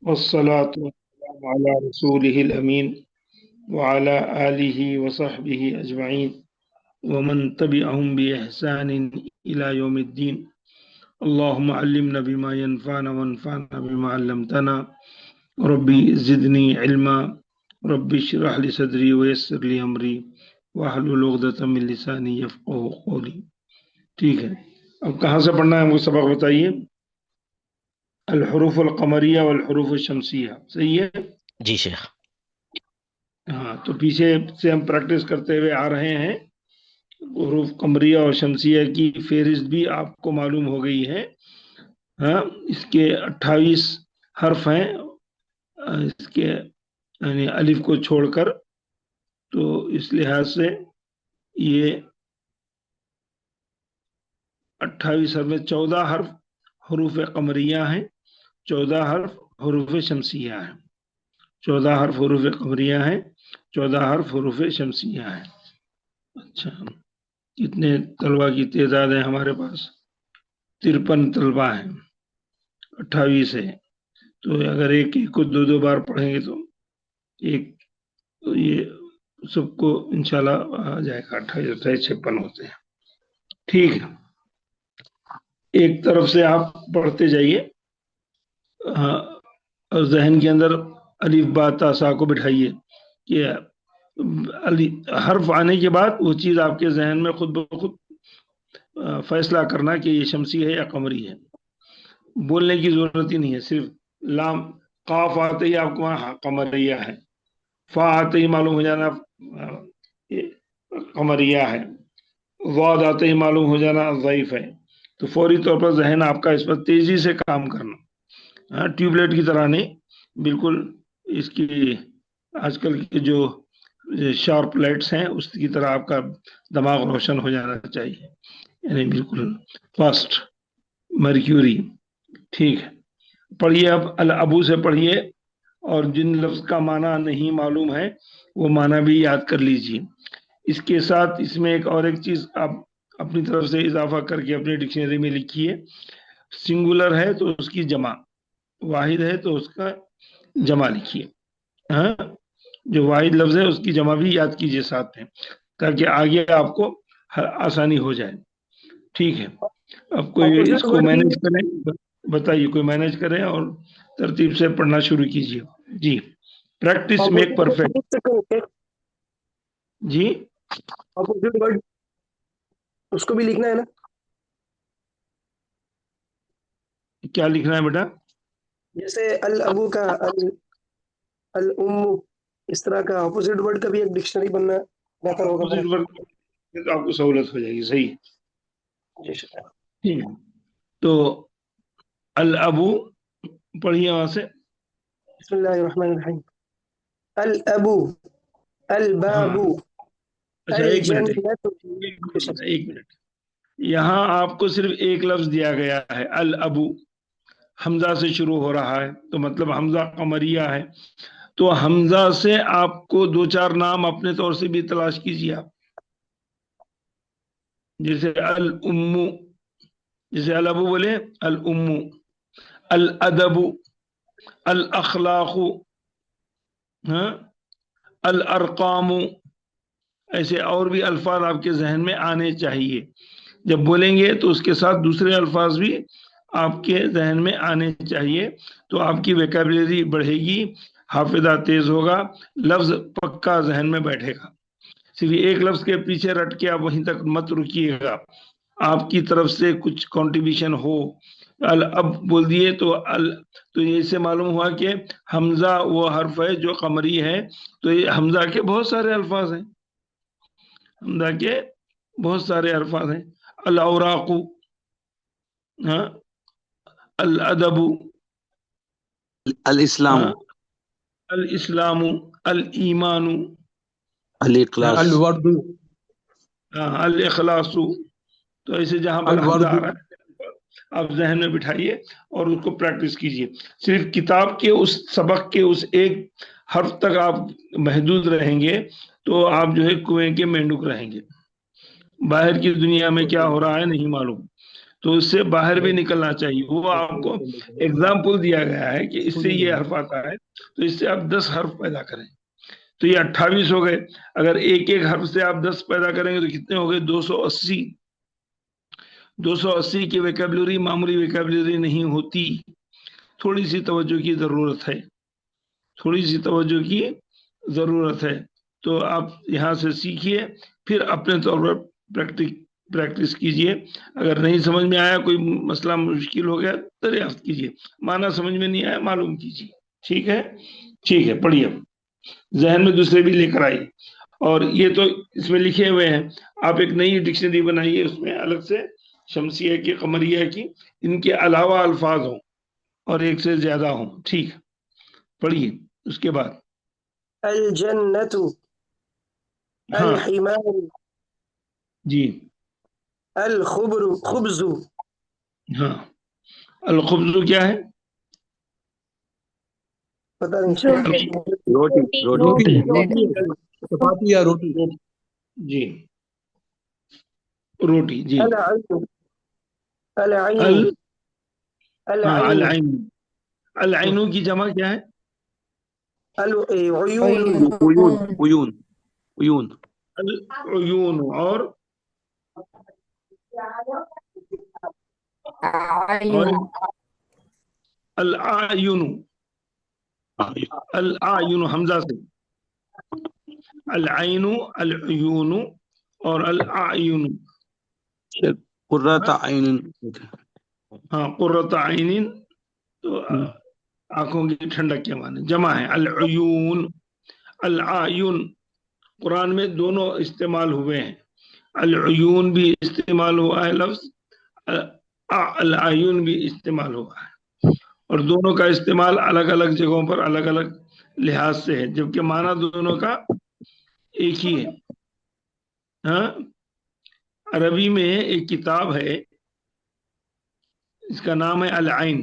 والصلاة والسلام على رسوله الأمين وعلى آله وصحبه أجمعين ومن تبعهم بإحسان إلى يوم الدين. اللهم علمنا بما ينفعنا وانفعنا بما علمتنا. ربي زدني علما. ربي اشرح لي صدري ويسر لي أمري واحلل عقدة من لساني يفقهوا قولي. ٹھیک ہے، اب کہاں سے پڑھنا ہے ہم کو سبق بتائیے. الحروف القمریہ والحروف الشمسیہ، صحیح ہے؟ جی شیخ. ہاں، تو پیچھے سے ہم پریکٹس کرتے ہوئے آ رہے ہیں. حروف قمریہ اور شمسیہ کی فہرست بھی آپ کو معلوم ہو گئی ہے. ہاں، اس کے 28 حرف ہیں، اس کے یعنی الف کو چھوڑ کر. تو اس لحاظ سے یہ 28 حرف میں 14 حرف حروف قمریہ ہیں، 14 حرف حروف شمسیہ ہیں. 14 حرف حروف قمریہ ہیں، 14 حرف حروف شمسیہ ہیں. اچھا، کتنے طلبہ کی تعداد ہے ہمارے پاس؟ 53 طلبہ ہیں، 28 ہے. تو اگر ایک ایک کو دو بار پڑھیں گے تو یہ سب کو انشاءاللہ آ جائے گا. 28 56 ہوتے ہیں. ٹھیک ہے، ایک طرف سے آپ پڑھتے جائیے. اور ذہن کے اندر الف با تا سا کو بٹھائیے کہ حرف آنے کے بعد وہ چیز آپ کے ذہن میں خود بخود فیصلہ کرنا کہ یہ شمسی ہے یا قمری ہے. بولنے کی ضرورت ہی نہیں ہے، صرف لام قاف آتے ہی آپ کو وہاں قمریہ ہے، فا آتے ہی معلوم ہو جانا قمریہ ہے، ضاد آتے ہی معلوم ہو جانا ضعیف ہے. تو فوری طور پر ذہن آپ کا اس پر تیزی سے کام کرنا، ٹیوبلائٹ کی طرح نہیں، بالکل اس کی آج کل کی جو شارپ لائٹس ہیں اس کی طرح آپ کا دماغ روشن ہو جانا چاہیے، یعنی بالکل فاسٹ مرکیوری. ٹھیک ہے، پڑھیے. اب الابو سے پڑھیے، اور جن لفظ کا معنی نہیں معلوم ہے وہ معنی بھی یاد کر لیجیے. اس کے ساتھ اس میں ایک چیز آپ اپنی طرف سے اضافہ کر کے اپنی ڈکشنری میں لکھیے. سنگولر ہے تو اس کی جمع، واحد ہے تو اس کا جمع لکھیے. ہاں، جو واحد لفظ ہے اس کی جمع بھی یاد کیجیے ساتھ میں، تاکہ آگے آپ کو آسانی ہو جائے. ٹھیک ہے، اب کوئی اس کو مینج کریں، بتائیے کوئی مینج کریں اور ترتیب سے پڑھنا شروع کیجیے. جی، پریکٹس میک پرفیکٹ. جی، اپوزٹ ورڈ اس کو بھی لکھنا ہے نا؟ کیا لکھنا ہے بیٹا؟ جیسے الابو کا الام، اس طرح کا اپوزٹ ورڈ کا بھی ایک ڈکشنری بننا بہتر ہوگا. تو آپ کو سہولت ہو جائے گی. صحیح. جی شکریہ. تو الابو پڑھیے وہاں سے. بسم اللہ الرحمن الرحیم. الابو، البابو، اچھا، ایک منٹ. یہاں آپ کو صرف ایک لفظ دیا گیا ہے، الابو. حمزہ سے شروع ہو رہا ہے تو مطلب حمزہ قمریہ ہے. تو حمزہ سے آپ کو 2-4 نام اپنے طور سے بھی تلاش کیجیے آپ، جیسے الام، جیسے الابو بولے الام، الادب، الاخلاق، الارقام. ایسے اور بھی الفاظ آپ کے ذہن میں آنے چاہیے. جب بولیں گے تو اس کے ساتھ دوسرے الفاظ بھی آپ کے ذہن میں آنے چاہیے، تو آپ کی ویکیبلری بڑھے گی، حافظہ تیز ہوگا، لفظ پکا ذہن میں بیٹھے گا. صرف ایک لفظ کے پیچھے رٹ کے آپ وہیں تک مت رکیے گا، آپ کی طرف سے کچھ کنٹریبیوشن ہو. اب بول دیے تو یہ سے معلوم ہوا کہ حمزہ وہ حرف ہے جو قمری ہے. تو یہ حمزہ کے بہت سارے الفاظ ہیں، حمزہ کے بہت سارے الفاظ ہیں. الاوراق، الادب، الاسلام، الاسلام، الایمان، الاخلاص، الورد، الاخلاص. تو ایسے جہاں پر حمزہ آ رہا ہے آپ ذہن میں بٹھائیے اور اس کو پریکٹس کیجیے. صرف کتاب کے اس سبق کے اس ایک حرف تک آپ محدود رہیں گے تو آپ جو ہے کنویں کے مینڈک رہیں گے. باہر کی دنیا میں کیا ہو رہا ہے نہیں معلوم. تو اس سے باہر بھی نکلنا چاہیے. وہ آپ کو ایگزامپل دیا گیا ہے کہ اس سے یہ حرف آتا ہے تو اس سے آپ 10 حرف پیدا کریں. تو یہ 28 ہو گئے. اگر ایک ایک حرف سے آپ 10 پیدا کریں گے تو کتنے ہو گئے؟ 280. 280 کی ویکیبلری معمولی ویکیبلری نہیں ہوتی. تھوڑی سی توجہ کی ضرورت ہے. تھوڑی سی توجہ کی ضرورت ہے. تو آپ یہاں سے سیکھیے، پھر اپنے طور پر پریکٹس کیجئے. اگر نہیں سمجھ میں آیا، کوئی مسئلہ مشکل ہو گیا، دریافت کیجئے. معنی سمجھ میں نہیں آیا، معلوم کیجئے. ٹھیک ہے؟ ٹھیک ہے، پڑھیے. ذہن میں دوسرے بھی لے کر آئیے. اور یہ تو اس میں لکھے ہوئے ہیں. آپ ایک نئی ڈکشنری بنائیے، اس میں الگ سے شمسیہ کی، قمریہ کی، ان کے علاوہ الفاظ ہوں اور ایک سے زیادہ ہوں. ٹھیک، پڑھیے. اس کے بعد الجنت، ہاں الحمار، جی خبز. ہاں، الخبز کیا ہے؟ پتہ نہیں روٹی روٹی روٹی روٹی چپاتی یا روٹی. جی، روٹی. جی، العين، العين، ہاں، العين، العین. العینوں کی جمع کیا ہے؟ عيون، عیون عیون عیون. العیون. اور عیون العین. العین حمزہ سے. العین، العیون اور العین. قرۃ عین. ہاں، قرۃ عین تو آنکھوں کی ٹھنڈک کے معنی. جمع ہے العیون. العین قرآن میں دونوں استعمال ہوئے ہیں. العیون بھی استعمال ہوا ہے لفظ، العیون بھی استعمال ہوا ہے. اور دونوں کا استعمال الگ الگ جگہوں پر الگ الگ لحاظ سے ہے، جبکہ معنی دونوں کا ایک ہی ہے. ہاں، عربی میں ایک کتاب ہے، اس کا نام ہے العین.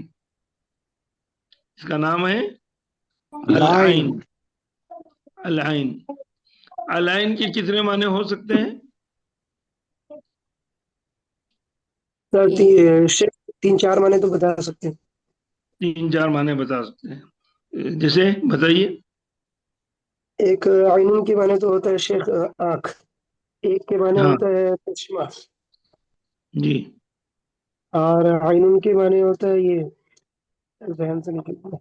اس کا نام ہے العین. العین. العین کے کتنے معنی ہو سکتے ہیں؟ تین چار معنی تو بتا سکتے ہیں. 3-4 معنی بتا سکتے ہیں. جیسے بتائیے. ایک عینون کے معنی تو ہوتا ہے شیخ آنکھ، ایک کے معنی ہاں ہوتا ہے چشمہ، جی. اور عینون کے معنی ہوتا ہے یہ ذہن سے نکل گیا.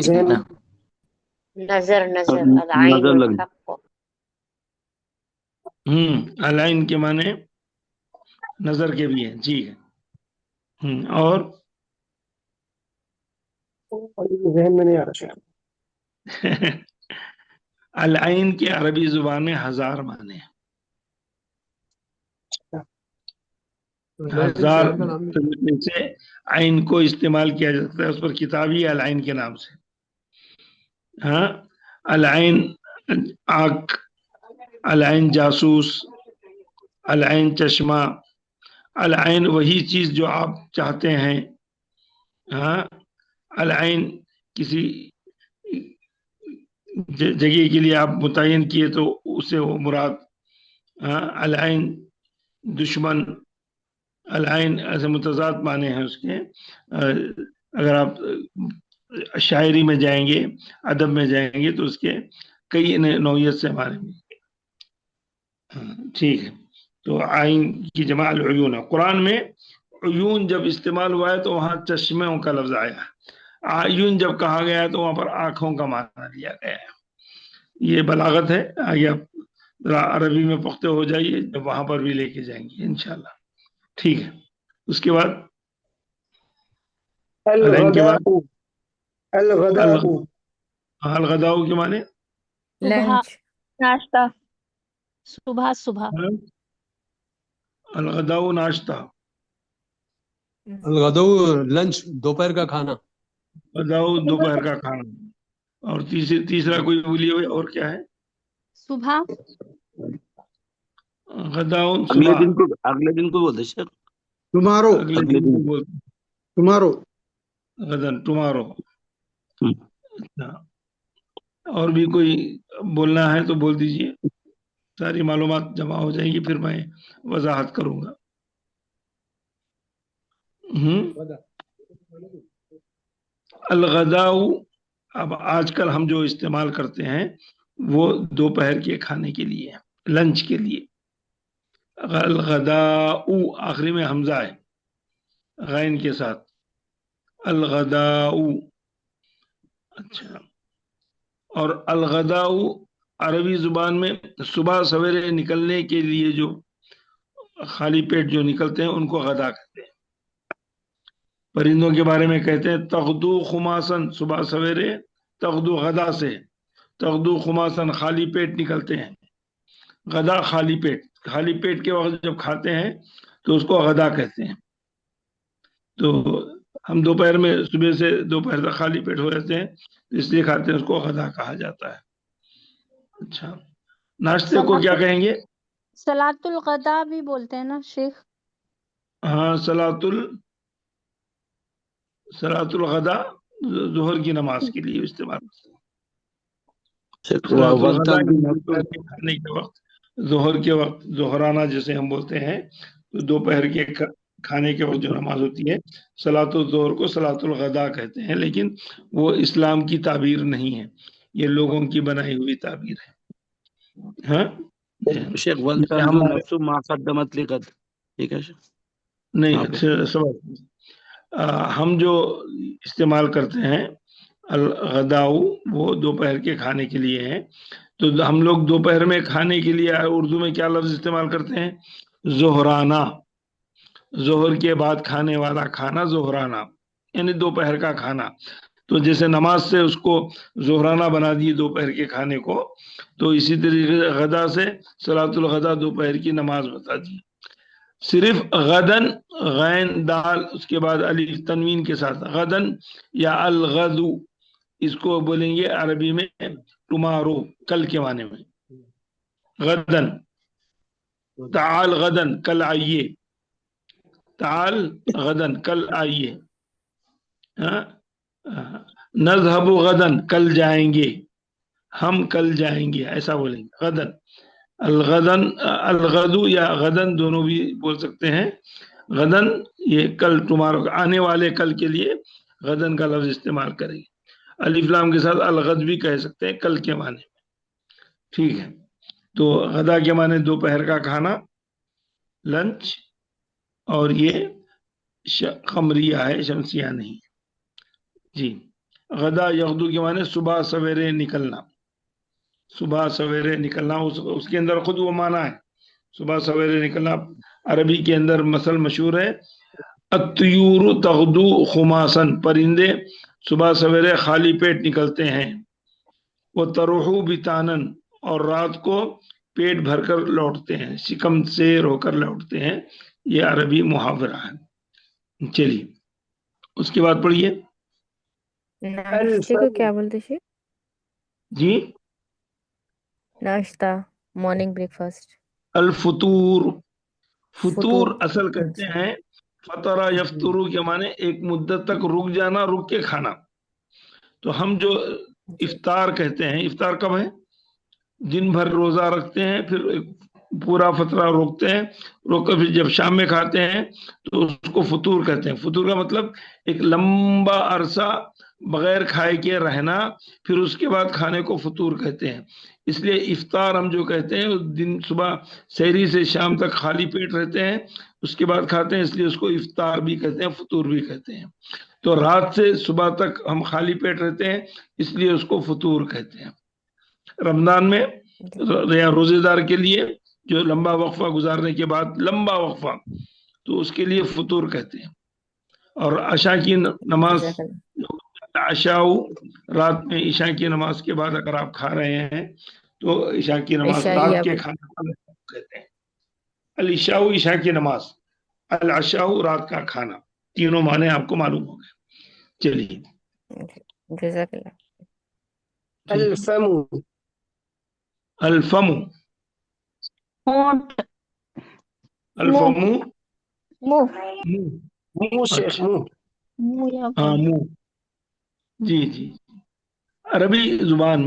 ذہن نظر نظر العین لگ. الحق. العین کے معنی نظر کے بھی ہیں. جی ہے. اور ذہن میں نہیں آ رہا شیخ. العین کے عربی زبان میں 1000 معنی ہیں. 1000 طریقے سے عین کو استعمال کیا جاتا ہے. اس پر کتاب ہی العین کے نام سے. ہاں، العین آنکھ، العین جاسوس، العین چشمہ، العین وہی چیز جو آپ چاہتے ہیں. ہاں، العین کسی جگہ کے لیے آپ متعین کیے تو اسے وہ مراد. العین دشمن. العین ایسے متضاد معنی ہیں اس کے. اگر آپ شاعری میں جائیں گے، ادب میں جائیں گے تو اس کے کئی نوعیت سے معنی ہیں. ٹھیک ہے. تو عین کی جمع العیون ہے. قرآن میں عیون جب استعمال ہوا ہے تو وہاں چشموں کا لفظ آیا ہے. عیون جب کہا گیا ہے تو وہاں پر آنکھوں کا معنی لیا گیا ہے. یہ بلاغت ہے. آگے آپ عربی میں پختہ ہو جائیے، جب وہاں پر بھی لے کے جائیں گے انشاءاللہ. ٹھیک ہے. اس کے بعد العین کے بعد الغداء، الغداء کے معنی لنچ ناشتہ. صبح الغداء ناشتہ. الغدو لنچ دوپہر کا کھانا. غداء دوپہر کا کھانا. اور تیسرا کوئی بولیے ہوئے اور کیا ہے؟ صبح غداء اگلے صبح. دن کو بولتے شیخ. ٹمارو، اگلے دن کو بولتے ٹمارو. غدن ٹمارو. اور بھی کوئی بولنا ہے تو بول دیجئے. ساری معلومات جمع ہو جائیں گی، پھر میں وضاحت کروں گا۔ الغداء، اب آج کل ہم جو استعمال کرتے ہیں وہ دوپہر کے کھانے کے لیے، لنچ کے لیے۔ الغداء آخری میں حمزہ ہے غین کے ساتھ، الغداء۔ اچھا، اور الغداء عربی زبان میں صبح سویرے نکلنے کے لیے جو خالی پیٹ جو نکلتے ہیں ان کو غدا کہتے ہیں۔ پرندوں کے بارے میں کہتے ہیں تغدو خماسن، صبح سویرے، تغدو غدا سے، تغدو خماسن خالی پیٹ نکلتے ہیں، غدا خالی پیٹ، خالی پیٹ کے وقت جب کھاتے ہیں تو اس کو غدا کہتے ہیں۔ تو ہم دوپہر میں صبح سے دوپہر تک خالی پیٹ ہو جاتے ہیں اس لیے کھاتے ہیں، اس کو غدا کہا جاتا ہے۔ اچھا، ناشتے کو کیا کہیں گے؟ صلاۃ الغداء بھی بولتے ہیں نا شیخ؟ ہاں، صلاۃ الغداء ظہر کی نماز کے لیے استعمال کرتے ہیں۔ صلاۃ الغداء دوپہر کے کھانے کے وقت، ظہر کے وقت، ظہرانہ جسے ہم بولتے ہیں، تو دوپہر کے کھانے کے وقت جو نماز ہوتی ہے صلاۃ الظہر کو صلاۃ الغداء کہتے ہیں، لیکن وہ اسلام کی تعبیر نہیں ہے، یہ لوگوں کی بنائی ہوئی تعبیر ہے۔ ہاں شیخ نفس ما قدمت لغد، ٹھیک ہے شیخ؟ نہیں، ہم جو استعمال کرتے ہیں الغداء وہ دوپہر کے کھانے کے لیے ہے، تو ہم لوگ دوپہر میں کھانے کے لیے اردو میں کیا لفظ استعمال کرتے ہیں؟ ظہرانہ، ظہر کے بعد کھانے والا کھانا ظہرانہ، یعنی دوپہر کا کھانا۔ تو جیسے نماز سے اس کو ظہرانہ بنا دیے دوپہر کے کھانے کو، تو اسی طریقے سے غدا سے صلاۃ الغداء دوپہر کی نماز بتا دی۔ صرف غدن، غین دال اس کے بعد الف تنوین کے ساتھ، غدن یا الغدو، اس کو بولیں گے عربی میں ٹمارو، کل کے معنی میں، غدن۔ تعال غدن، کل آئیے، تعال غدن، کل آئیے۔ نذهب غدن، کل جائیں گے، ہم کل جائیں گے، ایسا بولیں گے غدن۔ الغدن، الغدو یا غدن دونوں بھی بول سکتے ہیں۔ غدن یہ کل، تمہارا آنے والے کل کے لیے غدن کا لفظ استعمال کریں گے۔ الف لام کے ساتھ الغد بھی کہہ سکتے ہیں کل کے معنی میں، ٹھیک ہے۔ تو غدا کے معنی دوپہر کا کھانا، لنچ، اور یہ قمریہ ہے، شمسیہ نہیں۔ جی، غدا یغدو کے معنی صبح سویرے نکلنا، صبح سویرے نکلنا، اس کے اندر خود وہ معنی ہے، صبح سویرے نکلنا۔ عربی کے اندر مثل مشہور ہے، الطیور تغدو خماسن، پرندے صبح سویرے خالی پیٹ نکلتے ہیں۔ وہ تروحو بتانن، اور رات کو پیٹ بھر کر لوٹتے ہیں، شکم سیر ہو کر لوٹتے ہیں، یہ عربی محاورہ ہے۔ چلیے اس کے بعد پڑھیے۔ ناشتے کو کیا بولتے ہیں؟ جی، ناشتہ، مارننگ بریک فاسٹ، الفطور، فطور فطور۔ اصل کہتے ہیں فطرہ یفطرو کے معنی ایک مدت تک رک جانا، رک کے کھانا۔ تو ہم جو افطار کہتے ہیں، افطار کب ہے؟ دن بھر روزہ رکھتے ہیں، پھر ایک پورا فطرہ روکتے ہیں، روک کر پھر جب شام میں کھاتے ہیں تو اس کو فطور کہتے ہیں۔ فطور کا مطلب ایک لمبا عرصہ بغیر کھائے کے رہنا، پھر اس کے بعد کھانے کو فطور کہتے ہیں۔ اس لیے افطار ہم جو کہتے ہیں دن صبح سحری سے شام تک خالی پیٹ رہتے ہیں، اس کے بعد کھاتے ہیں، اس لیے اس کو افطار بھی کہتے ہیں، فطور بھی کہتے ہیں۔ تو رات سے صبح تک ہم خالی پیٹ رہتے ہیں، اس لیے اس کو فطور کہتے ہیں۔ رمضان میں یا روزے دار کے لیے جو لمبا وقفہ گزارنے کے بعد لمبا وقفہ، تو اس کے لیے فطور کہتے ہیں۔ اور عشاء کی نماز، عشاء رات میں عشاء کی نماز کے بعد اگر آپ کھا رہے ہیں تو عشاء کی نماز رات کے کھانے کو کہتے ہیں۔ العشاء عشاء کی نماز، العشاء رات کا کھانا، تینوں معنی آپ کو معلوم ہو گئے۔ چلیے، جزاک اللہ۔ الفم، الفم، ہونٹ، الفم، منہ، منہ شیخ، منہ۔ منہ یا ہاں، منہ، جی جی۔ عربی زبان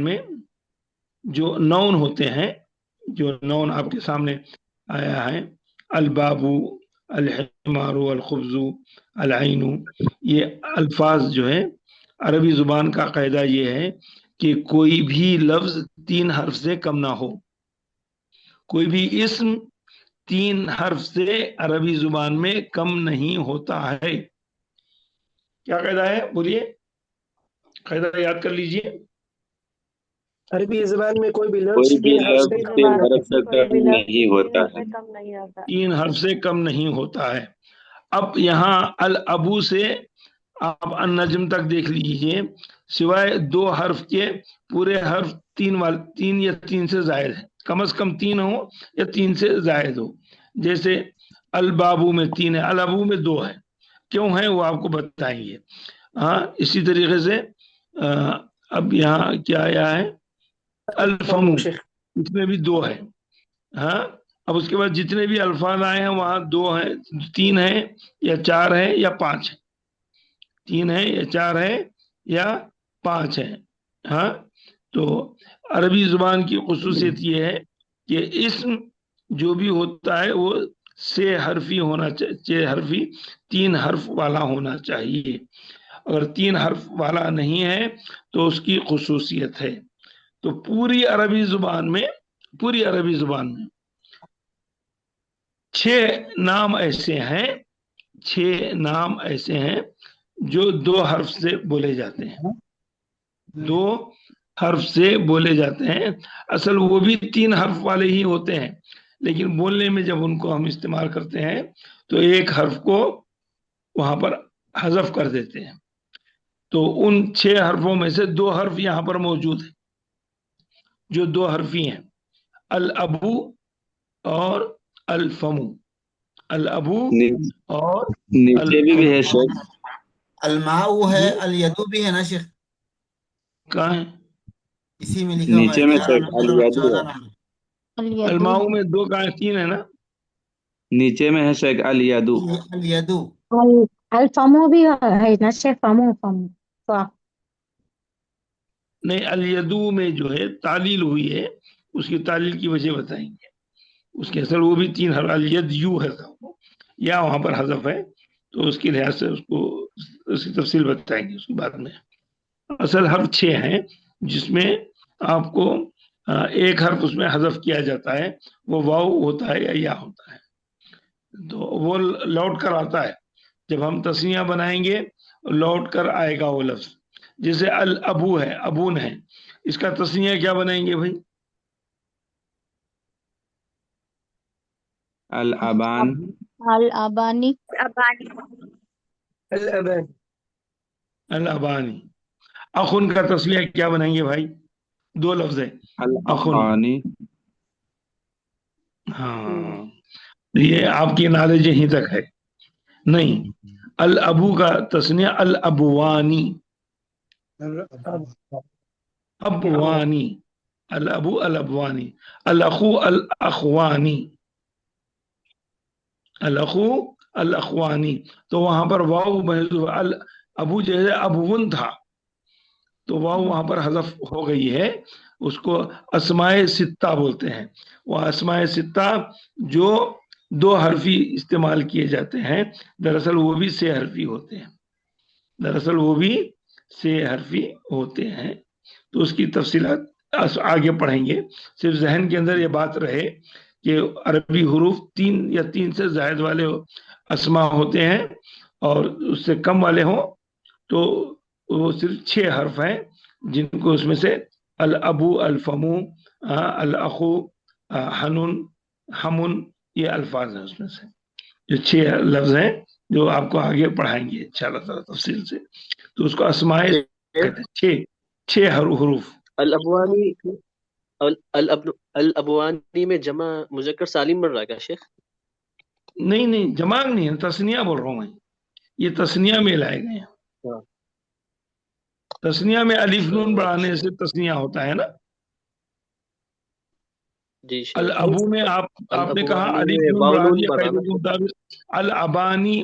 میں جو نون ہوتے ہیں، جو نون آپ کے سامنے آیا ہے، البابو، الحمارو، الخبزو، العینو، یہ الفاظ جو ہے عربی زبان کا قاعدہ یہ ہے کہ کوئی بھی لفظ 3 حرف سے کم نہ ہو، کوئی بھی اسم 3 حرف سے عربی زبان میں کم نہیں ہوتا ہے۔ کیا قاعدہ ہے؟ بولیے، قاعدہ یاد کر لیجئے۔ عربی زبان میں کوئی بھی لفظ کوئی بھی 3 حرف سے لفظ کم 3 نہیں حرف ہوتا۔ سے کم نہیں ہوتا ہے۔ 3 حرف سے کم نہیں ہوتا ہے۔ اب یہاں الابو سے آپ النجم تک دیکھ لیجئے، سوائے 2 حرف کے پورے حرف 3 یا 3 سے زائد ہے، کم از کم 3 ہو یا 3 سے زائد ہو۔ جیسے البابو میں 3 ہے، الابو میں 2 ہے، کیوں ہے وہ آپ کو بتائیں گے۔ ہاں، اسی طریقے سے اب یہاں کیا آیا ہے، الفمو، شیخ اس میں بھی 2 ہے۔ ہاں، اب اس کے بعد جتنے بھی الفاظ آئے ہیں وہاں 2 ہیں، 3 ہیں یا 4 ہے یا 5 ہے، 3 ہے یا 4 ہے یا 5 ہے۔ ہاں، تو عربی زبان کی خصوصیت یہ ہے کہ اسم جو بھی ہوتا ہے وہ 6 حرفی ہونا چاہیے، 6 حرفی 3 حرف والا ہونا چاہیے۔ اگر 3 حرف والا نہیں ہے تو اس کی خصوصیت ہے۔ تو پوری عربی زبان میں 6 نام ایسے ہیں، 6 نام ایسے ہیں جو 2 حرف سے بولے جاتے ہیں، 2 حرف سے بولے جاتے ہیں۔ اصل وہ بھی 3 حرف والے ہی ہوتے ہیں، لیکن بولنے میں جب ان کو ہم استعمال کرتے ہیں تو ایک حرف کو وہاں پر حذف کر دیتے ہیں۔ تو ان 6 حرفوں میں سے 2 حرف یہاں پر موجود ہیں جو 2 حرفی ہیں، الابو اور الفمو، الابو اور نیچے بھی ہے الفمو۔ شیخ، الماء ہے، جی، الیدو بھی ہے نا شیخ؟ کہاں ہے؟ اسی میں لکھا ہوا ہے نیچے میں 11 شیخ نمبر اور الیدو 14 ہے، نمبر۔ الیدو الماؤ میں 2 کہاں ہے؟ 3 ہے نا؟ نیچے میں ہے شیخ الیدو۔ یہ الیدو الفمو بھی ہے نا شیخ، فمو فا نہیں، الیدو میں جو ہے تعلیل ہوئی ہے، اس کی تعلیل کی وجہ بتائیں گے۔ اس کے اصل وہ بھی 3 حرف، الید یو ہے، یا وہاں پر حذف ہے، تو اس کی لحاظ سے اس کو اس کی تفصیل بتائیں گے اس کے بعد میں۔ اصل حرف 6 ہیں جس میں آپ کو ایک حرف اس میں حذف کیا جاتا ہے، وہ واو ہوتا ہے یا یا ہوتا ہے، تو وہ لوٹ کر آتا ہے جب ہم تسنیہ بنائیں گے، لوٹ کر آئے گا وہ لفظ۔ جیسے الابو ہے، ابون ہے، اس کا تسنیہ کیا بنائیں گے بھائی؟ الابان، الابانی الابان، الابانی۔ اخن کا تسنیہ کیا بنائیں گے بھائی؟ 2 لفظ ہے، اخن۔ الاخانی، ہاں، یہ آپ کی نالج یہیں تک ہے۔ نہیں، الابو کا تسنیہ الابوانی، ابوانی، الابو الابوانی، الاخو الاخوانی، الاخو الاخوانی۔ تو وہاں پر واو محذوف، ابو جیسے ابون تھا تو واو وہاں پر حذف ہو گئی ہے، اس کو اسماء ستہ بولتے ہیں۔ وہ اسماء ستہ جو 2 حرفی استعمال کیے جاتے ہیں، دراصل وہ بھی 6 حرفی ہوتے ہیں، دراصل وہ بھی 6 حرفی ہوتے ہیں۔ تو اس کی تفصیلات آگے پڑھیں گے، صرف ذہن کے اندر یہ بات رہے کہ عربی حروف 3 یا 3 سے زائد والے اسماء ہوتے ہیں، اور اس سے کم والے ہوں تو وہ صرف 6 حرف ہیں، جن کو اس میں سے الابو، الفمو، الاخو، حنون، حمن، یہ الفاظ ہیں اس میں سے، جو 6 لفظ ہیں جو آپ کو آگے پڑھائیں گے انشاءاللہ تعالی تفصیل سے۔ تو اس کو اسماء کہتے ہیں، 6 حروف۔ الابوانی الابوانی میں جمع مذکر سالم بن رہا ہے کیا شیخ؟ نہیں، جمع نہیں ہے، تسنیہ بول رہا ہوں میں، یہ تسنیہ میں لائے گئے ہیں۔ تسنیہ میں الف نون بڑھانے سے تسنیہ ہوتا ہے نا۔ جی شیخ، الابو میں آپ نے کہا الابوانی الف میں نون واو بڑھا نون دیا بڑھ رہا قاعدے نا کے مطابق الابانی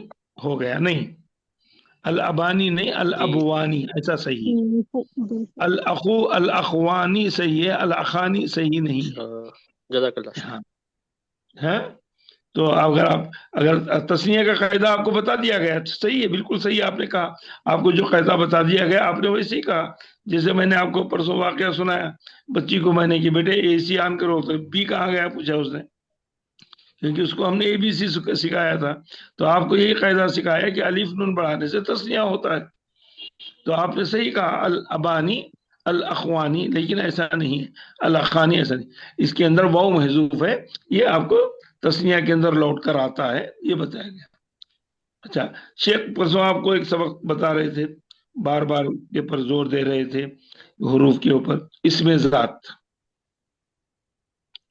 ہو گیا، نہیں، الابانی نہیں، الابوانی ایسا صحیح ہے۔ الاخو الاخوانی صحیح ہے، الاخانی صحیح نہیں ہے۔ جزاک اللہ شیخ۔ ہاں ہے تو اگر تسنیہ کا قاعدہ آپ کو بتا دیا گیا تو صحیح ہے، بالکل صحیح آپ نے کہا۔ آپ کو جو قاعدہ بتا دیا گیا آپ نے ویسے ہی کہا، جیسے میں نے آپ کو پرسوں واقعہ سنایا، بچی کو میں نے کہ بیٹے اے سی آن کرو، تو بی کہاں گیا پوچھا اس نے، کیونکہ اس کو ہم نے اے بی سی سکھایا تھا، تو آپ کو یہی قاعدہ سکھایا کہ الف نون بڑھانے سے تسنیہ ہوتا ہے۔ تو آپ نے صحیح کہا الابانی الاخوانی، لیکن ایسا نہیں ہے، الاخانی ایسا نہیں، اس کے اندر واو محذوف ہے، یہ آپ کو تسنیہ کے اندر لوٹ کر آتا ہے، یہ بتایا گیا۔ اچھا شیخ پرسوں آپ کو ایک سبق بتا رہے تھے، بار بار کے پر زور دے رہے تھے حروف کے اوپر، اسم ذات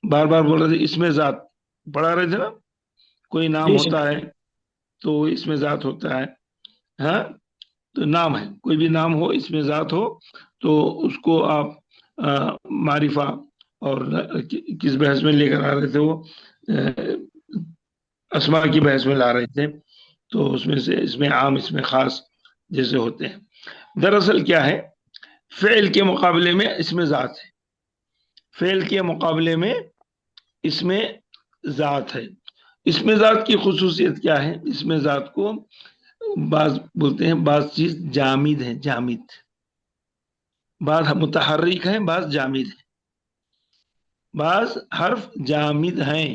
بار بار بول رہے تھے، اسم ذات پڑھا رہے تھے نا، کوئی نام ہوتا ہے تو اسم ذات ہوتا ہے، ہاں تو نام ہے، کوئی بھی نام ہو اسم ذات ہو تو اس کو آپ معرفہ اور کس بحث میں لے کر آ رہے تھے، وہ اسماء کی بحث میں لا رہے تھے، تو اس میں سے اس میں عام اس میں خاص جیسے ہوتے ہیں۔ دراصل کیا ہے، فعل کے مقابلے میں اسم ذات ہے، فعل کے مقابلے میں اسم ذات ہے۔ اسم ذات کی خصوصیت کیا ہے، اسم ذات کو بعض بولتے ہیں بعض چیز جامد ہے، جامد، بعض متحرک ہیں، بعض جامد ہیں، بعض حرف جامد ہیں۔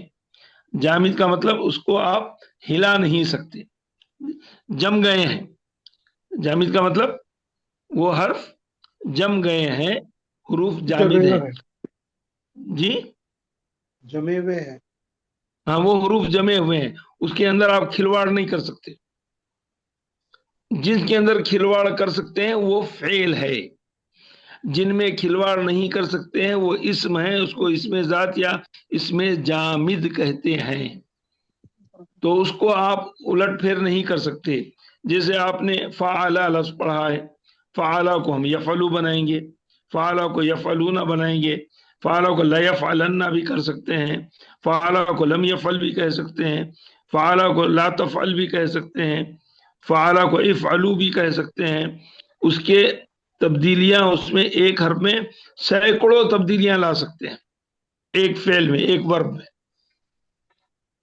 جامد کا مطلب اس کو آپ ہلا نہیں سکتے، جم گئے ہیں، جامد کا مطلب وہ حرف جم گئے ہیں، حروف جامد ہیں، جی جمے ہوئے ہیں، ہاں وہ حروف جمے ہوئے ہیں، اس کے اندر آپ کھلواڑ نہیں کر سکتے۔ جن کے اندر کھلواڑ کر سکتے ہیں وہ فعل ہے، جن میں کھلواڑ نہیں کر سکتے ہیں وہ اسم ہے، اس کو اسم ذات یا اسم جامد کہتے ہیں۔ تو اس کو آپ الٹ پھیر نہیں کر سکتے۔ جیسے آپ نے فعلا لفظ پڑھا ہے، فعلا کو ہم یفعلو بنائیں گے، فعلا کو یفعلون بنائیں گے، فعلا کو لا یفعلن بھی کر سکتے ہیں، فعلا کو لم یفعل بھی کہہ سکتے ہیں، فعلا کو لا تفعل بھی کہہ سکتے ہیں، فعلا کو افعلو بھی کہہ سکتے ہیں۔ اس کے تبدیلیاں اس میں ایک حرف میں سینکڑوں تبدیلیاں لا سکتے ہیں، ایک فعل میں، ایک ورب میں،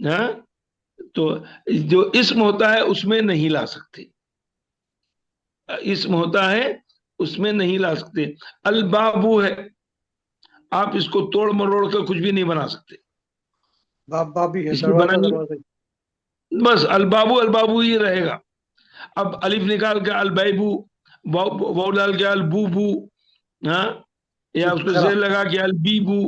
ہاں تو جو اسم ہوتا ہے اس میں نہیں لا سکتے، اسم ہوتا ہے اس میں نہیں لا سکتے۔ البابو ہے، آپ اس کو توڑ مروڑ کر کچھ بھی نہیں بنا سکتے، بابی ہے، اس کو بنانے بس البابو البابو ہی رہے گا۔ اب الف نکال کے البیبو، واو ڈال کے البوبو، ہاں یا اس کو زیر لگا کے البیبو،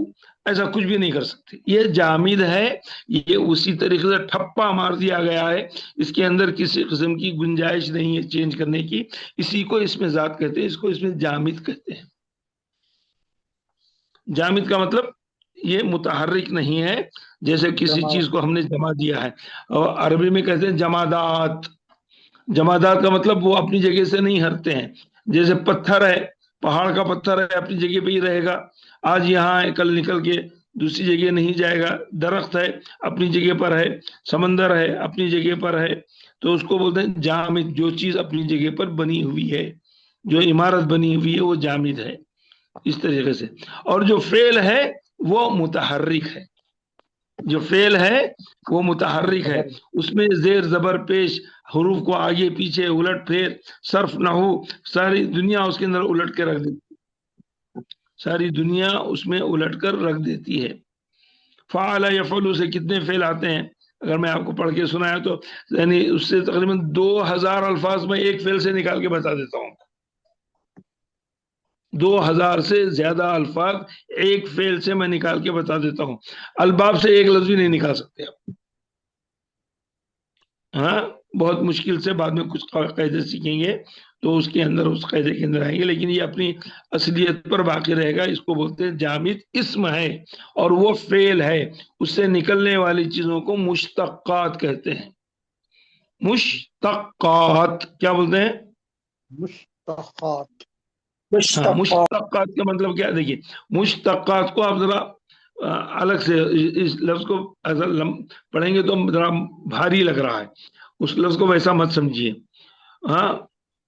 ایسا کچھ بھی نہیں کر سکتے۔ یہ جامد ہے، یہ اسی طریقے سے ٹھپا مار دیا گیا ہے، اس کے اندر کسی قسم کی گنجائش نہیں ہے چینج کرنے کی، اسی کو اس میں ذات کہتے ہیں، اس کو اس میں جامد کہتے ہیں۔ جامد کا مطلب یہ متحرک نہیں ہے، جیسے کسی چیز کو ہم نے جمع دیا ہے، اور عربی میں کہتے ہیں جمادات۔ جمادات کا مطلب وہ اپنی جگہ سے نہیں ہٹتے ہیں، جیسے پتھر ہے، پہاڑ کا پتھر ہے، اپنی جگہ پہ ہی رہے گا، آج یہاں ہے کل نکل کے دوسری جگہ نہیں جائے گا۔ درخت ہے اپنی جگہ پر ہے، سمندر ہے اپنی جگہ پر ہے، تو اس کو بولتے ہیں جامد، جو چیز اپنی جگہ پر بنی ہوئی ہے، جو عمارت بنی ہوئی ہے وہ جامد ہے، اس طریقے سے۔ اور جو فعل ہے وہ متحرک ہے، جو فعل ہے وہ متحرک ہے، اس میں زیر زبر پیش، حروف کو آگے پیچھے الٹ پھیر، صرف نحو، ساری دنیا اس کے اندر الٹ کے رکھ دیتی، ساری دنیا اس میں الٹ کر رکھ دیتی ہے۔ فعل یفعل سے کتنے فعل آتے ہیں اگر میں آپ کو پڑھ کے سنایا تو یعنی اس سے تقریباً 2000 الفاظ میں ایک فعل سے نکال کے بتا دیتا ہوں، 2000 سے زیادہ الفاظ ایک فعل سے میں نکال کے بتا دیتا ہوں۔ الباب سے ایک لفظ بھی نہیں نکال سکتے آپ، ہاں بہت مشکل سے بعد میں کچھ قاعدے سیکھیں گے تو اس کے اندر اس قاعدے کے اندر آئیں گے، لیکن یہ اپنی اصلیت پر باقی رہے گا۔ اس کو بولتے ہیں جامد، اسم ہے اور وہ فعل ہے، اس سے نکلنے والی چیزوں کو مشتقات کہتے ہیں۔ مشتقات کیا بولتے ہیں؟ مشتقات۔ ہاں مشتقات کا مطلب کیا ہے؟ دیکھیے مشتقات کو آپ ذرا الگ سے اس لفظ کو پڑھیں گے تو ذرا بھاری لگ رہا ہے، اس لفظ کو ویسا مت سمجھیے۔ ہاں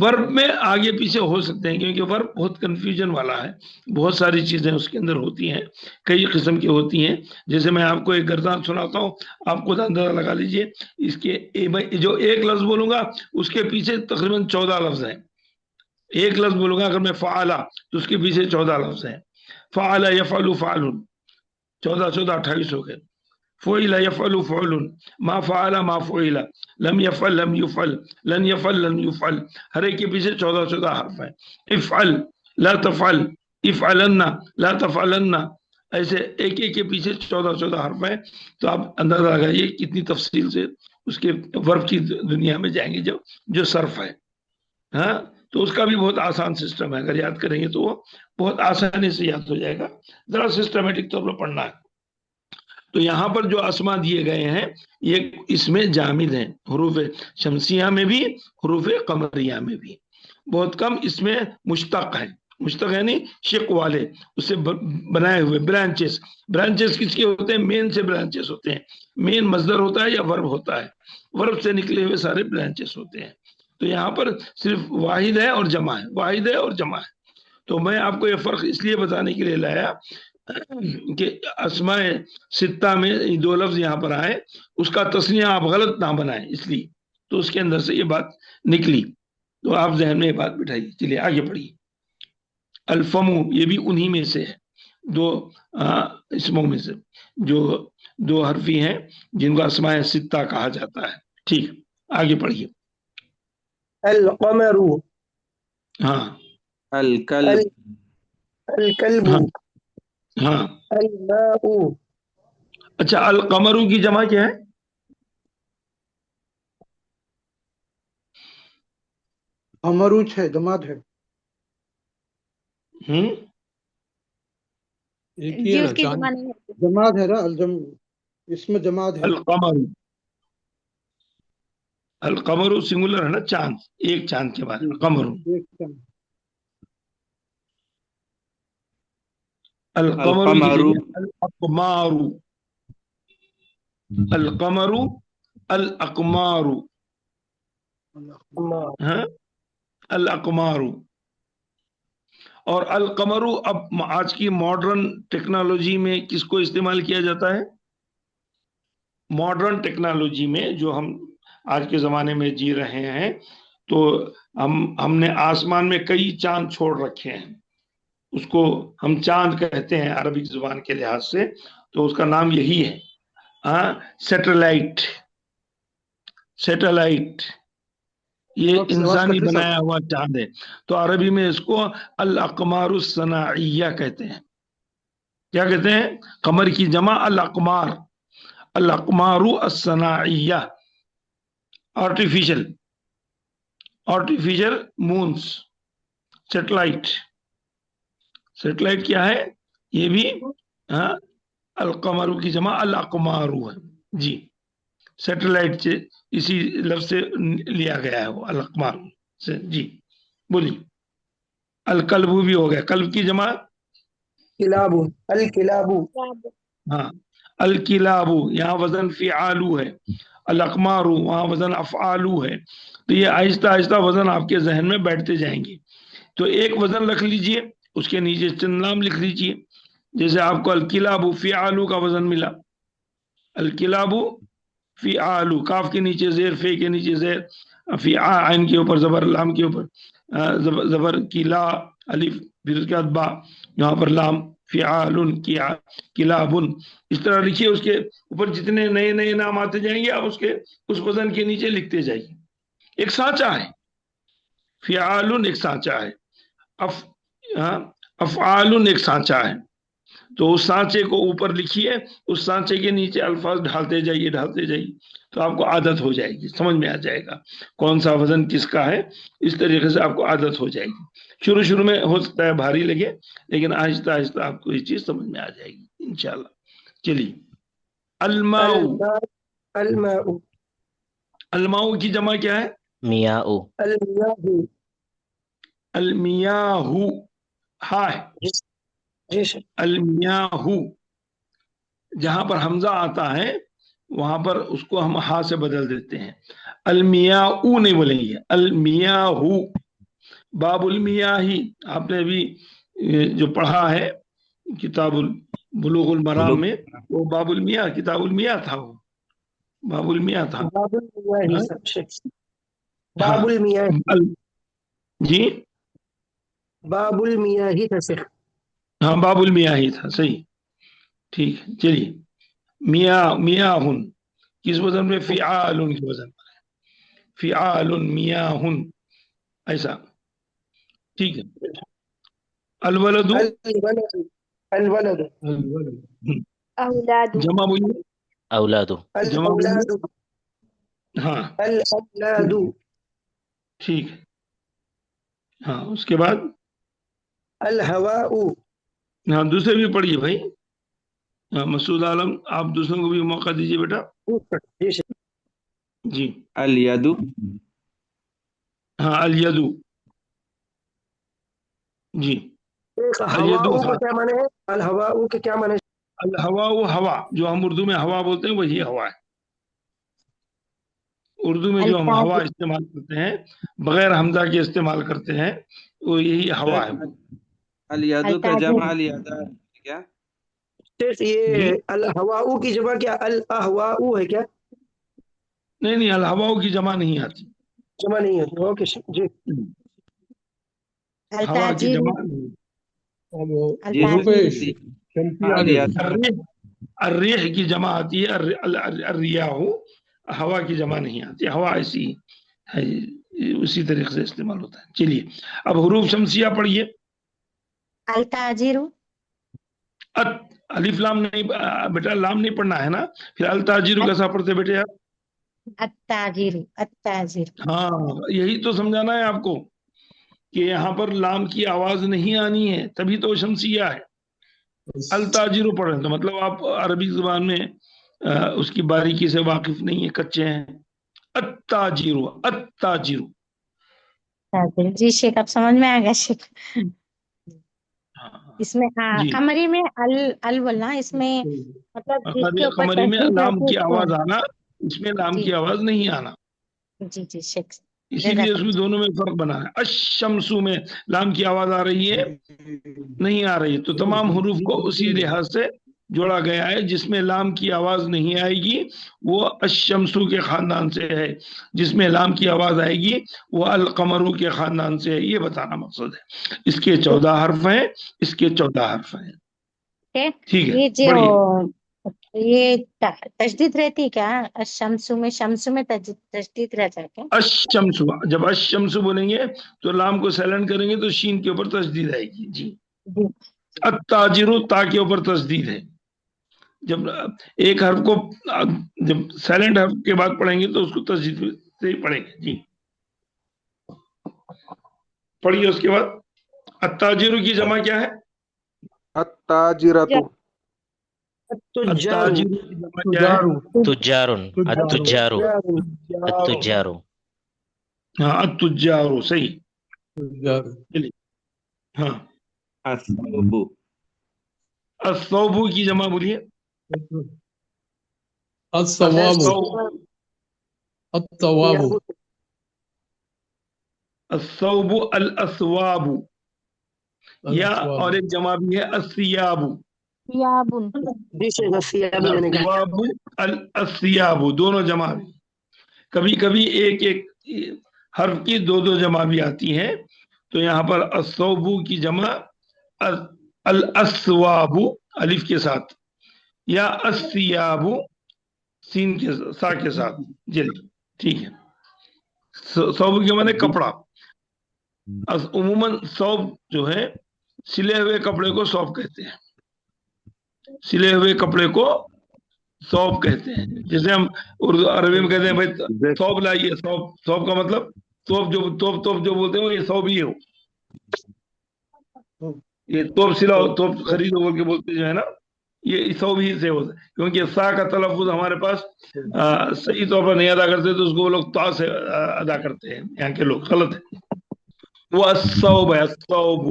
ورب میں آگے پیچھے ہو سکتے ہیں، کیونکہ ورب بہت کنفیوژن والا ہے، بہت ساری چیزیں اس کے اندر ہوتی ہیں، کئی قسم کی ہوتی ہیں. جیسے میں آپ کو ایک گردان سناتا ہوں، آپ خود اندازہ لگا لیجئے، اس کے جو ایک لفظ بولوں گا اس کے پیچھے تقریباً 14 لفظ ہیں. ایک لفظ بولوں گا اگر میں فعلا تو اس کے پیچھے 14 لفظ ہیں. فعلا یفعل فعل، 14 28 ہو گئے. فعل یفعل فعل، ما فعل ما فعل، لم یفعل لم یفعل، لن یفعل لن یفعل، ہر ایک کے پیچھے 14 حرف ہیں. افعل لا تفعل، افعلن لا تفعلن، ایسے ایک ایک کے پیچھے 14 حرف ہیں. تو آپ اندازہ لگائیے کتنی تفصیل سے اس کے ورب کی دنیا میں جائیں گے جو صرف ہے. ہاں تو اس کا بھی بہت آسان سسٹم ہے، اگر یاد کریں گے تو وہ بہت آسانی سے یاد ہو جائے گا، ذرا سسٹمیٹک طور پر پڑھنا ہے. تو یہاں پر جو اسما دیے گئے ہیں یہ اس میں جامد ہیں، حروف شمسیہ میں بھی، حروف قمریہ میں بھی. بہت کم اس میں مشتق ہیں. مشتق یعنی شق والے، اس سے بنائے ہوئے برانچز. برانچز کس کے ہوتے ہیں؟ مین سے برانچز ہوتے ہیں. مین مصدر ہوتا ہے یا ورب ہوتا ہے، ورب سے نکلے ہوئے سارے برانچز ہوتے ہیں. تو یہاں پر صرف واحد ہے اور جمع ہے، واحد ہے اور جمع ہے. تو میں آپ کو یہ فرق اس لیے بتانے کے لیے لایا کہ اسماء ستہ میں 2 لفظ یہاں پر آئے، اس کا تسنیہ آپ غلط نہ بنائیں، اس لیے تو اس کے اندر سے یہ بات نکلی. تو آپ ذہن میں یہ بات بٹھائیے. چلیے آگے پڑھیے. الفمو یہ بھی انہی میں سے ہے، 2 اسموں میں سے جو 2 حرفی ہیں جن کو اسماء ستہ کہا جاتا ہے. ٹھیک، آگے پڑھیے. القمر، ہاں الکلب، الکلب، ہاں ہاں. الماء، اچھا، القمرو کی جمع کیا ہے؟ قمروچ ہے، جماد ہے. ایک ہی جی ہے نا اس کی چاند. جمع نہیں ہوتی. جماد ہے نا، اس میں جماد ہے. القمر، القمر سنگولر ہے نا، چاند، ایک چاند کے بعد قمر. ایک چاند. القمر کی القمر، جگہ الاقمار. القمر الاقمار، ہاں الاقمار. اور القمر اب آج کی ماڈرن ٹیکنالوجی میں کس کو استعمال کیا جاتا ہے؟ ماڈرن ٹیکنالوجی میں جو ہم آج کے زمانے میں جی رہے ہیں، تو ہم نے آسمان میں کئی چاند چھوڑ رکھے ہیں. اس کو ہم چاند کہتے ہیں عربی زبان کے لحاظ سے، تو اس کا نام یہی ہے، سیٹلائٹ. سیٹلائٹ یہ انسانی بنایا ہوا چاند ہے. تو عربی میں اس کو الاقمار الصناعیہ کہتے ہیں. کیا کہتے ہیں؟ قمر کی جمع الاقمار، الاقمار الصناعیہ. Artificial moons, satellite. سیٹلائٹ کیا ہے؟ یہ بھی القمر کی جمع الاقمار ہے. جی، سیٹلائٹ سے اسی لفظ سے لیا گیا ہے وہ الاقمار سے. جی بولیے. الکلب بھی ہو گیا، کلب کی جمع کلاب، الکلاب، ہاں الکلاب، یہاں وزن فعالو ہے. الاقمار وہاں وزن افعالو ہے. تو یہ آہستہ آہستہ وزن آپ کے ذہن میں بیٹھتے جائیں گے. تو ایک وزن رکھ لیجئے، اس کے نیچے چند نام لکھ لیجئے. جیسے آپ کو الکلاب فعالو کا وزن ملا، الکلاب فعالو، کاف کے نیچے زیر، فے کے نیچے زیر، عین کے اوپر زبر، لام کے اوپر زبر کی لا، الف، پھر اس کے بعد با، یہاں پر لام، فعال کلاب. اس طرح لکھیے. اس کے اوپر جتنے نئے نئے نام آتے جائیں گے آپ اس وزن کے نیچے لکھتے جائیے. ایک سانچہ ہے، فعال ایک سانچہ ہے، افعال ایک سانچہ ہے. تو اس سانچے کو اوپر لکھیے، اس سانچے کے نیچے الفاظ ڈھالتے جائیے ڈھالتے جائیے، تو آپ کو عادت ہو جائے گی، سمجھ میں آ جائے گا کون سا وزن کس کا ہے. اس طریقے سے آپ کو عادت ہو جائے گی. شروع میں ہو سکتا ہے بھاری لگے، لیکن آہستہ آہستہ آپ کو یہ چیز سمجھ میں آ جائے گی انشاءاللہ. چلیے. الماء، الماء، الماء کی جمع کیا ہے؟ میاء، المیاہ، المیاہ، ہے جی سر، المیاہ. جہاں پر حمزہ آتا ہے وہاں پر اس کو ہم ہا سے بدل دیتے ہیں. المیاء نہیں بولیں گے, المیاء. باب المياه آپ نے ابھی جو پڑھا ہے کتاب بلوغ المرام میں, وہ باب المياه کتاب المياه تھا, وہ باب المياه تھا. باب المياه ہاں؟ شیخ, باب المياه, جی باب المياه تھا شیخ. ہاں باب المياه تھا, صحیح, ٹھیک ہے. چلیے, میاہ کس وزن میں؟ فعال کی وزن پر ہے, فعال میاہ, ایسا, ٹھیک ہے. الولد الولد أولاد جمع بولیے, اولادو. جمع بولیے. الأولاد ہاں الأولاد ٹھیک ہے. ہاں اس کے بعد الهواء. ہاں دوسرے بھی پڑھیے بھائی. ہاں مسعود عالم, آپ دوسروں کو بھی موقع دیجیے بیٹا. جی شیخ. اليد جی ہاں الیدو, جی ہواء الیدو کا کیا معنی ہے؟ الهواء کا کیا معنی ہے؟ الہوا وہ ہوا جو ہم اردو میں ہوا بولتے ہیں وہی ہوا ہے. اردو میں جو ہم ہوا التاجر استعمال کرتے ہیں بغیر حمزہ کے استعمال کرتے ہیں وہ یہی ہوا ہے. اليد کا التاجر جمع الیدا کیا؟ شیخ جی یہ الهواء کی جمع کیا الاهواء ہے کیا؟ نہیں الہوا کی جمع نہیں آتی, جمع نہیں ہے. اوکے شیخ جی. ہوا کی التاجر جمع نہیں. جی التاجر الریح, الریح کی جمع آتی ہے, الریاح, ہوا کی جمع نہیں آتی. ہوا ایسی ہے, اسی طریقے سے استعمال ہوتا ہے. چلیے اب حروف شمسیہ پڑھیے. التاجر الف لام نہیں بیٹا, لام نہیں پڑھنا ہے نا. پھر التاجر کیسا پڑھتے بیٹے آپ؟ التاجر التاجر ہاں یہی تو سمجھانا ہے آپ کو کہ یہاں پر لام کی آواز نہیں آنی ہے, تبھی تو شمسیہ ہے. التاجر پڑھیں تو مطلب آپ عربی زبان میں اس کی باریکی سے واقف نہیں ہے, کچے ہیں. التاجر التاجر. التاجر. جی شیخ اب سمجھ میں آ گیا شیخ. اس میں جی قمری میں ال بولنا, اس میں مطلب جس کے اوپر قمری میں تشدید لام رہتی ہے کی اس کو. آواز آنا, اس میں لام جی کی آواز نہیں آنا, جی جی شیخ اسی لیے اس میں دونوں میں فرق بنا ہے. الشمسو میں لام کی آواز آ رہی ہے, نہیں آ رہی, تو تمام حروف کو اسی لحاظ سے جوڑا گیا ہے. جس میں لام کی آواز نہیں آئے گی وہ الشمسو کے خاندان سے ہے, جس میں لام کی آواز آئے گی وہ القمرو کے خاندان سے ہے. یہ بتانا مقصد ہے. اس کے 14 حرف ہیں, اس کے 14 حرف ہیں. ٹھیک ہے یہ جو بڑھیے. یہ تشدید رہتی ہے کیا شمسو میں تشدید رہتا ہے کیا؟ الشمسو, جب الشمسو بولیں گے تو لام کو سیلنٹ کریں گے تو شین کے اوپر تشدید آئے گی. جی التاجر, تا کے اوپر تشدید ہے. جب ایک حرف کو جب سائلنٹ حرف کے بعد پڑھیں گے تو اس کو تشدید سے ہی پڑھیں گے. جی پڑھیے. اس کے بعد التاجر کی جمع کیا ہے؟ التاجرۃ التجار التاجر کی جمع کیا ہے؟ تجارن التجارو التجارو. ہاں التجار, صحیح. چلیے ہاں. الثوب الثوب کی جمع بولیے. الثواب الثوب الاثواب, یا اور ایک جمع بھی ہے الثیاب. یابن جی شیخ الثیاب میں نے کہا. الثواب الثیاب دونوں جمع بھی. کبھی کبھی ایک ایک حرف کی دو جمع بھی آتی ہیں. تو یہاں پر الثوب کی جمع الاثواب الف کے ساتھ, یا الثیاب سین کے سا کے ساتھ. جلد ٹھیک ہے. ثوب کے معنی کپڑا. عموماً ثوب جو ہے سلے ہوئے کپڑے کو ثوب کہتے ہیں, سلے ہوئے کپڑے کو ثوب کہتے ہیں. جیسے ہم اردو عربی میں کہتے ہیں بھائی ثوب لائیے. ثوب کا مطلب توپ جو بولتے ہیں وہ یہ ثوب ہی ہو. یہ توپ سلاؤ, توپ خریدو بول کے بولتے جو ہے نا, یہ ثوب ہی سے ہوتا ہے. کیونکہ سا کا تلفظ ہمارے پاس صحیح طور پر نہیں ادا کرتے تو اس کو وہ لوگ تا سے ادا کرتے ہیں. یہاں کے لوگ غلط ہے. وہ الثوب ہے, الثوب,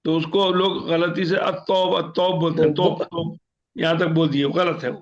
تو اس کو لوگ غلطی سے التوب بولتے ہیں. توپ یہاں تک بول دیے, غلط ہے وہ.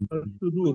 الصدور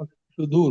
الصدور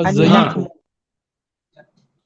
الزيف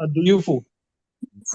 الضيوف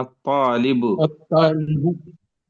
الطالب الطالب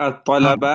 الطلبة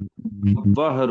الظهر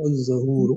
الزهور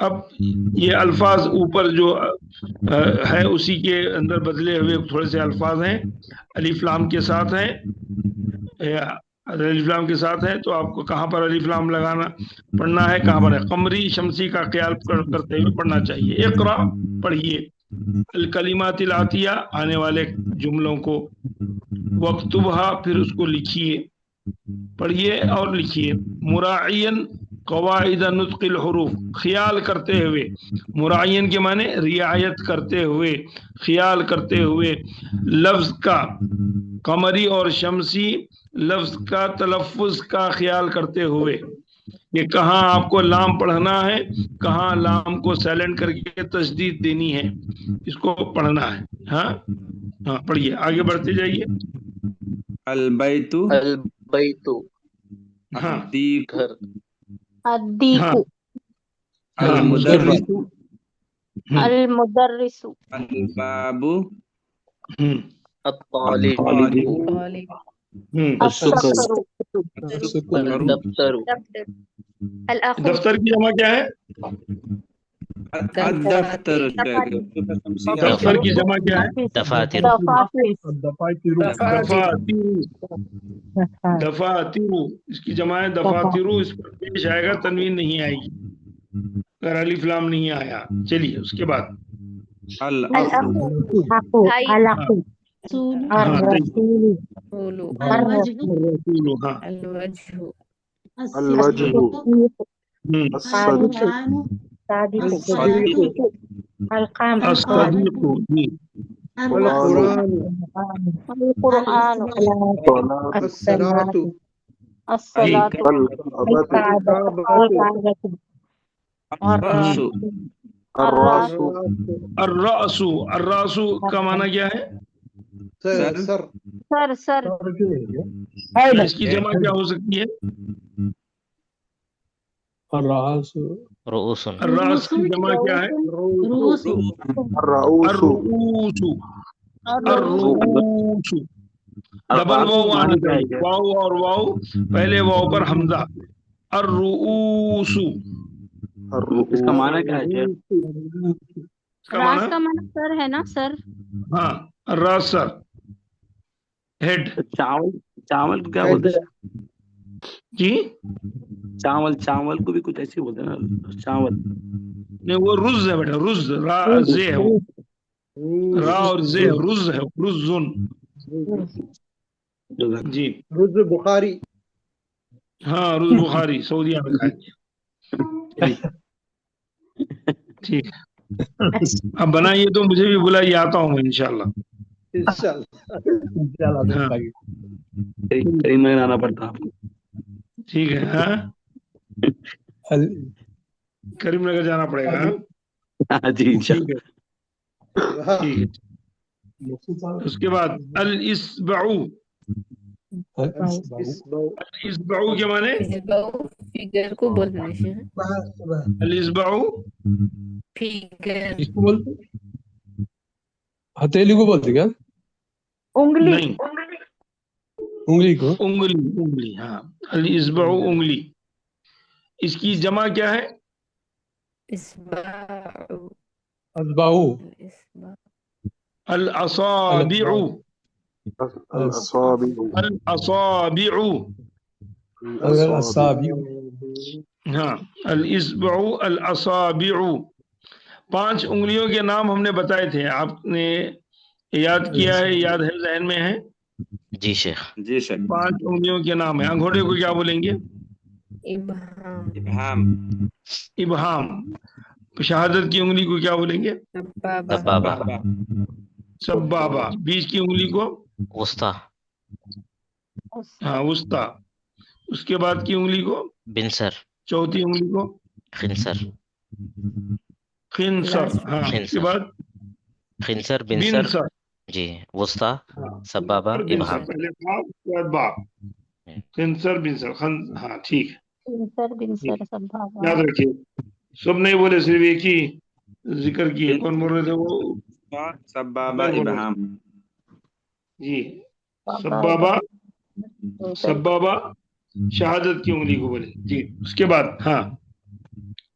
اب یہ الفاظ اوپر جو ہے اسی کے اندر بدلے ہوئے تھوڑے سے الفاظ ہیں، الف لام کے ساتھ ہیں، الف لام کے ساتھ ہے، تو آپ کو کہاں پر الف لام لگانا پڑھنا ہے، کہاں پر ہے، قمری شمسی کا خیال کرتے ہوئے پڑھنا چاہیے۔ اقرا پڑھیے، الکلمات الاتیہ آنے والے جملوں کو، وقتبھا پھر اس کو لکھیے، پڑھیے اور لکھیے، مراعین قواعد نطق الحروف خیال کرتے ہوئے، مراعین کے معنی رعایت کرتے ہوئے، خیال کرتے ہوئے لفظ کا، قمری اور شمسی لفظ کا تلفظ کا خیال کرتے ہوئے کہ کہاں آپ کو لام پڑھنا ہے، کہاں لام کو سائلنٹ کر کے تشدید دینی ہے، اس کو پڑھنا ہے۔ ہاں ہاں پڑھیے، آگے بڑھتے جائیے۔ البیت البیت ہاں الدیق ہاں الدیکو ہاں المدرس المدرس الباب الطالب السطر الدفتر الأخ دفتر کی جمع کیا ہے؟ الدفتر دفتر کی جمع کیا ہے؟ دفاتر دفاتر، اس کی جمع ہے دفاتر، اس پر پیش آئے گا، تنوین نہیں آئے گی اگر الف لام نہیں آیا۔ چلیے اس کے بعد الرأس، الرأس کا معنی کیا ہے؟ سر اس کی جمع کیا ہو سکتی ہے؟ الرأس الرأس کی جمع کیا ہے؟ الرؤوس، الرؤوس، ڈبل واو آنا چاہیے، واو اور واو، پہلے واو پر حمزہ، الرؤوس، اس کا معنی کیا ہے؟ راس کا معنی سر ہے نا، سر۔ ہاں الراس سر، ہیڈ۔ چاول کو کیا بولتے ہیں جی چاول کو بھی کچھ ایسے بولتے ہیں نا، چاول نہیں وہ رز ہے بیٹا، رز، را زے ہے، وہ را اور زے رز ہے، رزن۔ جی رز بخاری، ہاں رز بخاری سعودیہ میں کھائے۔ ٹھیک ہے، اب بنائیے تو مجھے بھی بلائیے، آتا ہوں میں انشاءاللہ۔ ہاں کریم نگر آنا پڑتا آپ کو۔ ٹھیک ہے، ہاں کریم نگر جانا پڑے گا۔ ہاں جی انشاءاللہ۔ ٹھیک ہے، اس کے بعد الاسبع، الاسبع کے معنی فیگر کو بولنے سے الاسبع فیگر اس کو بولتے ہتھیلی کو بولتے کیا؟ انگلی، نہیں، انگلی کو، انگلی، انگلی، ہاں الاسبع انگلی، اس کی جمع کیا ہے؟ اصبعو، الاصابع، الأصابع، الاصابع، الاصابع، ہاں الاسبع الاصابع، 5 انگلیوں کے نام ہم نے بتائے تھے، آپ نے یاد کیا ہے؟ یاد ہے، ذہن میں ہے؟ جی شیخ، جی شیخ۔ 5 انگلیوں کے نام ہیں۔ انگوٹھے کو کیا بولیں گے؟ ابہام، ابہام۔ شہادت کی انگلی کو کیا بولیں گے؟ سبابہ، سبابہ۔ بیچ کی انگلی کو وسطی، ہاں وسطی۔ اس کے بعد کی انگلی کو، بنسر، چوتھی انگلی کو خنسر، خنسر، ہاں اس کے بعد خنسر، بنسر، بنسر، جی وسطی، سبابہ، ابہام۔ پہلے خاص اس کے بعد با، خنسر بنسر، ہاں ٹھیک ہے، بنسر سب یاد رکھیے۔ سب نہیں بولے، صرف ایک ہی ذکر کیے۔ کون بول رہے تھے وہ؟ سبابہ، ابہام۔ جی سبابہ، سبابہ شہادت کی انگلی کو بولے۔ جی اس کے بعد ہاں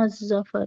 الزفر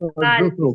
الزفر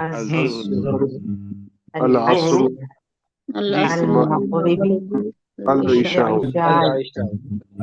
الظهر العصر المغرب العشاء العشاء